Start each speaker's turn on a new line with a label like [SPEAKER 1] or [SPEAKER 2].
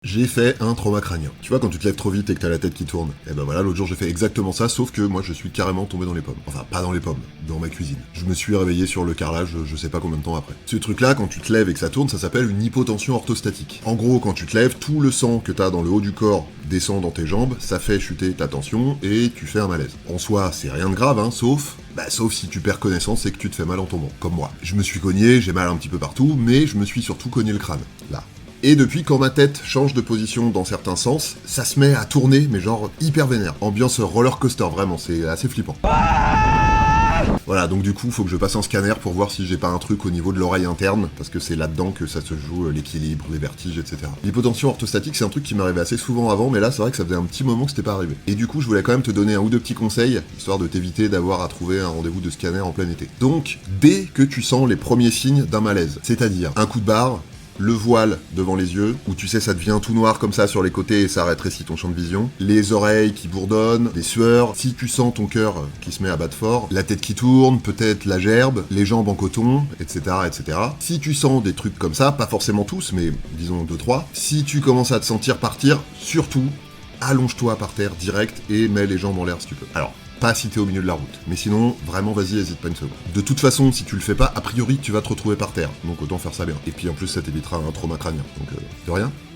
[SPEAKER 1] j'ai fait un trauma crânien. Tu vois, quand tu te lèves trop vite et que t'as la tête qui tourne. Et ben voilà, l'autre jour j'ai fait exactement ça, sauf que moi je suis carrément tombé dans les pommes. Enfin, pas dans les pommes, dans ma cuisine. Je me suis réveillé sur le carrelage, je sais pas combien de temps après. Ce truc-là, quand tu te lèves et que ça tourne, ça s'appelle une hypotension orthostatique. En gros, quand tu te lèves, tout le sang que t'as dans le haut du corps descend dans tes jambes, ça fait chuter ta tension et tu fais un malaise. En soi, c'est rien de grave, hein, sauf si tu perds connaissance et que tu te fais mal en tombant, comme moi. Je me suis cogné, j'ai mal un petit peu partout, mais je me suis surtout cogné le crâne, là. Et depuis, quand ma tête change de position dans certains sens, ça se met à tourner, mais genre hyper vénère. Ambiance roller coaster, vraiment, c'est assez flippant. Voilà, donc du coup, faut que je passe un scanner pour voir si j'ai pas un truc au niveau de l'oreille interne, parce que c'est là-dedans que ça se joue l'équilibre, les vertiges, etc. L'hypotension orthostatique, c'est un truc qui m'arrivait assez souvent avant, mais là, c'est vrai que ça faisait un petit moment que c'était pas arrivé. Et du coup, je voulais quand même te donner un ou deux petits conseils, histoire de t'éviter d'avoir à trouver un rendez-vous de scanner en plein été. Donc, dès que tu sens les premiers signes d'un malaise, c'est-à-dire un coup de barre, le voile devant les yeux, où tu sais ça devient tout noir comme ça sur les côtés et ça rétrécit ton champ de vision, les oreilles qui bourdonnent, des sueurs, si tu sens ton cœur qui se met à battre fort, la tête qui tourne, peut-être la gerbe, les jambes en coton, etc., etc. Si tu sens des trucs comme ça, pas forcément tous, mais disons 2-3, si tu commences à te sentir partir, surtout, allonge-toi par terre direct et mets les jambes en l'air si tu peux. Alors, pas si t'es au milieu de la route. Mais sinon, vraiment, vas-y, hésite pas une seconde. De toute façon, si tu le fais pas, a priori, tu vas te retrouver par terre. Donc autant faire ça bien. Et puis en plus, ça t'évitera un trauma crânien. Donc, de rien.